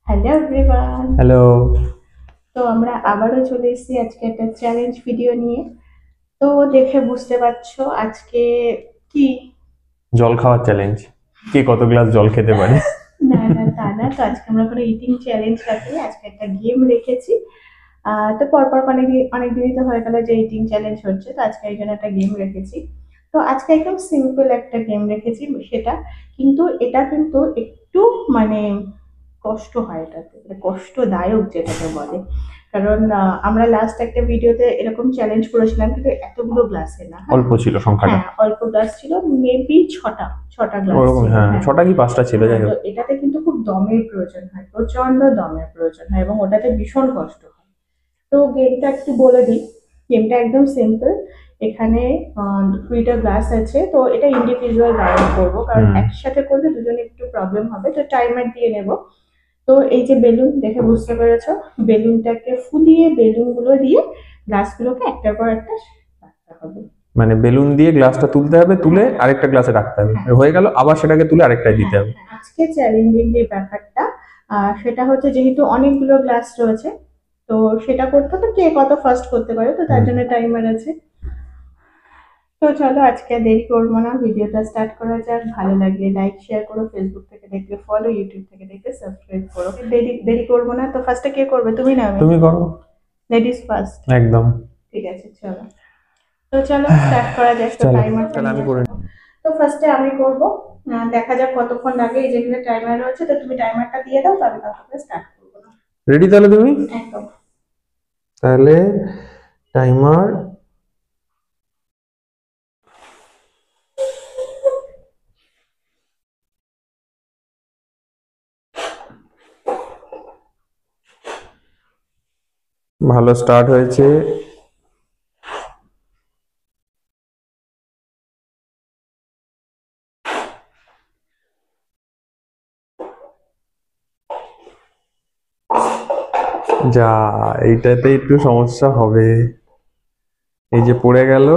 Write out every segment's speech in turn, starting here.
Hello everyone. Hello. তো আমরা আবারও চলে এসেছি আজকে একটা চ্যালেঞ্জ ভিডিও নিয়ে। তো দেখে বুঝতে পারছো আজকে কি। জল খাওয়ার চ্যালেঞ্জ। কে কত গ্লাস জল খেতে পারে? না না তা না, তো আজকে আমরা কোনো ইটিং চ্যালেঞ্জ রাখিনি, আজকে একটা গেম রেখেছি। তো পরপর অনেক দিনই তো হয়ে গেল যে ইটিং চ্যালেঞ্জ হচ্ছে, তো আজকে এই জন্য একটা গেম রেখেছি। তো আজকে একদম সিম্পল একটা গেম রেখেছি সেটা, কিন্তু এটা কিন্তু একটু মানে কষ্ট হয়, এটাতে মানে কষ্টদায়ক যেটাকে বলে। কারণ আমরা লাস্ট একটা ভিডিওতে এরকম চ্যালেঞ্জ করেছিলাম, কিন্তু এতগুলো গ্লাসে না। হ্যাঁ, অল্প ছিল সংখ্যাটা। হ্যাঁ অল্প গ্লাস ছিল, মেবি ছটা ছটা গ্লাস ওরকম, ছিল, হ্যাঁ, হ্যাঁ। ছটা কি পাঁচটা ছিল, হ্যাঁ, যাই তো হোক। এটাতে কিন্তু খুব দমের প্রয়োজন হয়, প্রচন্ড দমের প্রয়োজন হয়, এবং ওটাতে ভীষণ কষ্ট হয়। তো গেমটা একটু বলে দিই। গেমটা একদম সিম্পল। এখানে দুইটা গ্লাস আছে, তো এটা ইন্ডিভিজুয়াল রাউন্ড করবো, কারণ হুম। একসাথে করলে দুজনে একটু প্রবলেম হবে, তো টাইমার দিয়ে নেব। তো এই যে বেলুন দেখে বুঝতে পেরেছো, বেলুনটাকে ফুলিয়ে বেলুনগুলো দিয়ে গ্লাসগুলোকে একটার পর একটা রাখতে হবে। মানে বেলুন দিয়ে গ্লাসটা তুলতে হবে, তুলে হ্যাঁ, আরেকটা গ্লাসে রাখতে হবে, হ্যাঁ, হয়ে গেল, আবার সেটাকে তুলে আরেকটায় দিতে হ্যাঁ, হবে। হ্যাঁ। আজকে চ্যালেঞ্জিং যে ব্যাপারটা, সেটা হচ্ছে যেহেতু অনেকগুলো গ্লাস রয়েছে, তো সেটা করতে হবে কে কত ফার্স্ট করতে পারে, তো তার হুম। জন্য টাইমার আছে। তো চলো আজকে আর দেরি করবো না, ভিডিওটা স্টার্ট করা যাক। ভালো লাগলে লাইক শেয়ার করো, ফেসবুক থেকে দেখলে ফলো, ইউটিউব থেকে দেখলে সাবস্ক্রাইব করো। দেরি দেরি করবো না, তো ফার্স্টে কে করবে, তুমি না আমি? তুমি করো। Ladies first. একদম। ঠিক আছে চলো। তো চলো স্টার্ট করা যাক, তো চলো টাইমারটা তাহলে আমি নিয়ে করে আসো। তো ফার্স্টে আমি করব। দেখা যাক কতক্ষণ লাগে, এই যেখানে টাইমার রয়েছে, তো তুমি টাইমারটা দিয়ে দাও, তো আমি তারপরে স্টার্ট করবো না। রেডি তাহলে তুমি? একদম। তাহলে টাইমার। ভালো স্টার্ট হয়েছে। যা, এইটাতে একটু সমস্যা হবে। এই যে পড়ে গেল।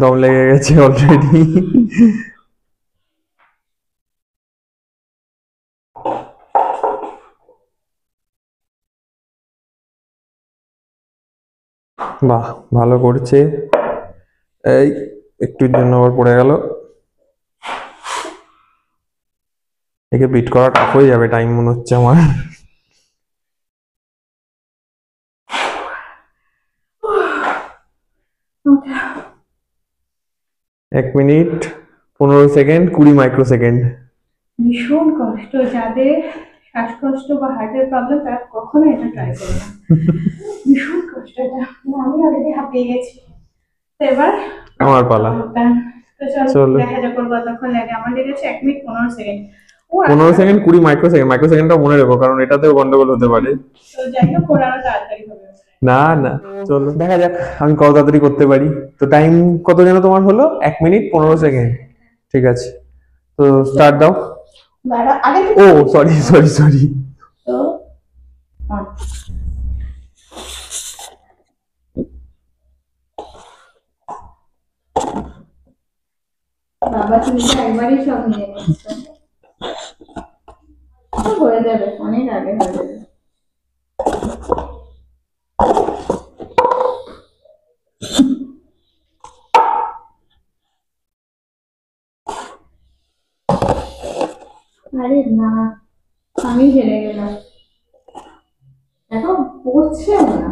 দম লেগে গেছে অলরেডি। বাহ, ভালো করছে। এই একটুর জন্য আবার পড়ে গেল। একে বিট করা টাফ হয়ে যাবে টাইম মনে হচ্ছে আমার। 1 মিনিট 15 সেকেন্ড 20 মাইক্রো সেকেন্ড। ভীষণ কষ্ট, যাদের শ্বাসকষ্ট বা হার্টের প্রবলেম তারা কখনো এটা ট্রাই করবে না। ভীষণ কষ্ট এটা, আমি অলরেডি হাঁপিয়ে গেছি। তো এবার আমার পালা। তো চলো চলো। দেখা যাক ওর কতক্ষণ লাগে। আমার লেগেছে 1 মিনিট 15 সেকেন্ড। ও 15 সেকেন্ড 20 মাইক্রো সেকেন্ড, মাইক্রো সেকেন্ডটা মনে রেখো, কারণ এটাতেও গন্ডগোল হতে পারে। তো যাই হোক, ওরা আরো তাড়াতাড়ি হবে। না না, চলো দেখা যাক আমি কত তাড়াতাড়ি করতে পারি। তো টাইম কত যেন তোমার হলো? 1 মিনিট 15 সেকেন্ড। ঠিক আছে, তো স্টার্ট দাও। আগে ও সরি সরি সরি। তো বাবা, তুমি তো একবারই সব নিয়ে নিচ্ছ। হয়ে যাবে, অনেক আগে হয়ে যাবে। আরে না, আমি হেরে গেলাম। দেখো, পড়ছে না।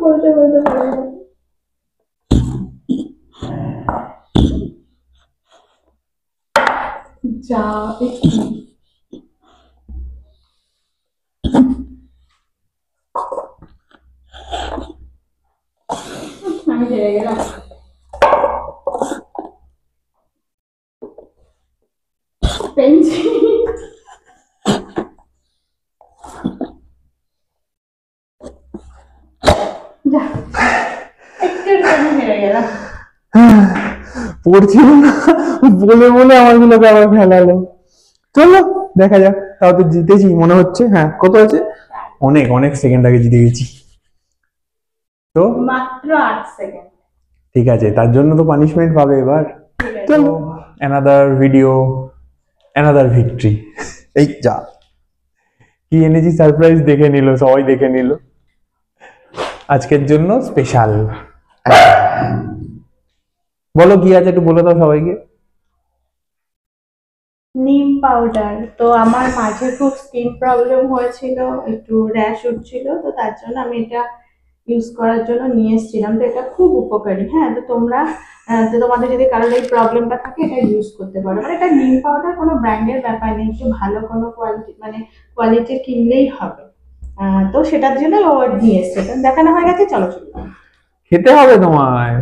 বলতে বলতে পড়ে গেল। যা একটু। আমি হেরে গেলাম। পেন্সি। যা, একটুর জন্য হেরে গেলাম। পড়ছিল না বলে বলে আমার গুলোকে আবার ফেলালো। চলো দেখা যাক, তাও তো জিতেছি মনে হচ্ছে। হ্যাঁ, কত আছে? অনেক অনেক সেকেন্ড আগে জিতে গেছি। তো মাত্র 8 সেকেন্ড। ঠিক আছে, তার জন্য তো পানিশমেন্ট পাবে এবার। ঠিক আছে। চলো, অ্যানাদার ভিডিও, অ্যানাদার ভিক্টরি। এই যা কি এনেছি সারপ্রাইজ দেখে নিল, সবাই দেখে নিল। আজকের জন্য স্পেশাল। বলো কি আছে, একটু বলে দাও সবাইকে। নিম পাউডার। তো আমার মাঝে খুব স্কিন প্রবলেম হয়েছিল, একটু র্যাশ উঠছিল, তো তার জন্য আমি এটা ইউজ করার জন্য নিয়ে এসেছিলাম। তো এটা খুব উপকারী। হ্যাঁ, তো তোমরা তো তোমাদের যদি কারোর এই প্রবলেমটা থাকে এটা ইউজ করতে পারো। মানে এটা নিম পাউডার, কোনো ব্র্যান্ডের ব্যাপার নেই, একটু ভালো কোনো কোয়ালিটি মানে কোয়ালিটির কিনলেই হবে। তো সেটার জন্য ও নিয়ে এসছে। তো দেখানো হয়ে গেছে, চলো শুরু করি। খেতে হবে তোমায়,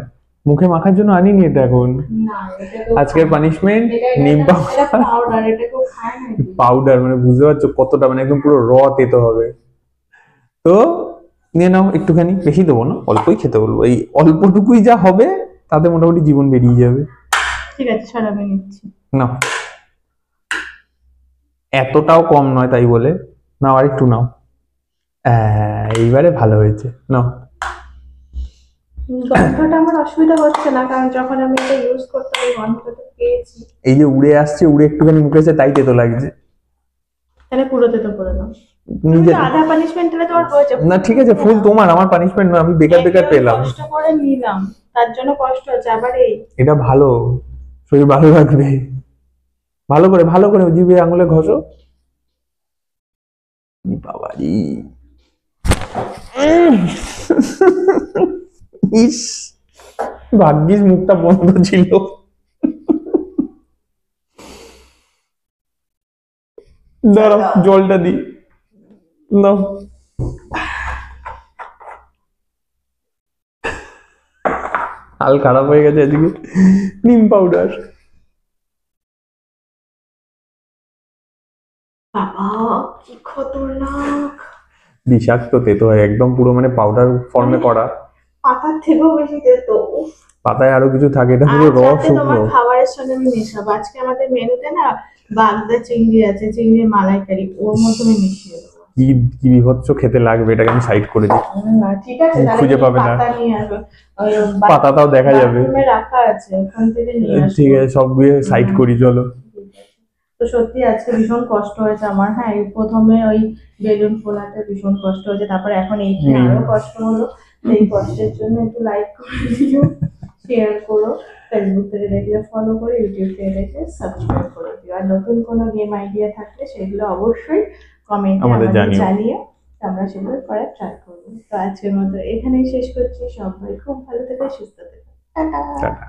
মুখে মাখার জন্য আনিনি এটা এখন। না, এটা তো আজকের পানিশমেন্ট নিম পাউডার, এটা কেউ খায় না। পাউডার। মানে বুঝতে পারছো কতটা, মানে একদম পুরো র তেতো হবে। তো নিয়ে নাও একটুখানি, বেশি দেবো না, অল্পই খেতে বলবো। এই অল্পটুকুই যা হবে তাতে মোটামুটি জীবন বেরিয়ে যাবে। ঠিক আছে, সরাবে নিচ্ছি। নাও, এতটাও কম নয় তাই বলে। নাও আর একটু নাও। এইবারে ভালো হয়েছে, নাও। গন্ধটা আমার অসুবিধা হচ্ছে না, কারণ যখন আমি এটা ইউজ করতে ওই গন্ধটা তো পেয়েছি। এই যে উড়ে আসছে, উড়ে একটুখানি মুখে এসে তাই তেতো লাগছে। তাহলে পুরোতে তো করে নাও। নিজে আধা পানিশমেন্ট তাহলে তোমার হয়েছে। না ঠিক আছে, ফুল তোমার, আমার পানিশমেন্ট নয়, আমি বেকার বেকার পেলাম। কষ্ট করে নিলাম, তার জন্য কষ্ট হচ্ছে আবার এই। এটা ভালো, শরীর ভালো রাখবে। ভালো করে জিভে আঙুলে ঘষো। বাবারি, ইস, ভাগ্যিস মুখটা বন্ধ ছিল। দাঁড়াও জলটা দি, নাও। হাল খারাপ হয়ে গেছে আজকে। নিম পাউডার। বাবা, কি খতরনাক। বিষাক্ত তেতো হয় একদম, পুরো মানে পাউডার ফর্মে করা। পাতার থেকেও বেশি তেতো। উফ। পাতায় আরো কিছু থাকে, এটা পুরো আজ র রাতে শুকনো। তোমার খাবারের সঙ্গে আমি মেশাবো। আজকে আমাদের মেনুতে না বাগদা চিংড়ি আছে, চিংড়ির মালাইকারি, ওর মধ্যে আমি মিশিয়ে দেবো। কি কি বিভৎস খেতে লাগবে, এটাকে আমি সাইড করে দিই। ঠিক আছে, তাহলে খুঁজে তুমি পাবে না। পাতা নিয়ে আসো। ওই পাতাটাও দেখা যাবে। বাথরুমে রাখা আছে, ওখান থেকে নিয়ে আসো। ঠিক আছে, সবগুলো সাইড করি চলো। তো সত্যি আজকে ভীষণ কষ্ট হয়েছে আমার। হ্যাঁ, এই প্রথমে ওই বেলুন ফোলাতে ভীষণ কষ্ট হয়েছে, তারপরে এখন এইখানে আরো কষ্ট হলো। এই কষ্টের জন্য একটু লাইক করে দিও, শেয়ার করো, ফেসবুক থেকে দেখলে ফলো করে, ইউটিউব থেকে দেখলে সাবস্ক্রাইব করে দিও। আর নতুন কোনো গেম আইডিয়া থাকলে সেগুলো অবশ্যই কমেন্টে আমাদের আমাদের জানিও। জানিয়ে আমরা সেগুলো করার ট্রাই করবো। তো আজকের মতো এখানেই শেষ করছি। সবাই খুব ভালো থেকো, সুস্থ থেকো। টাটা। টাটা।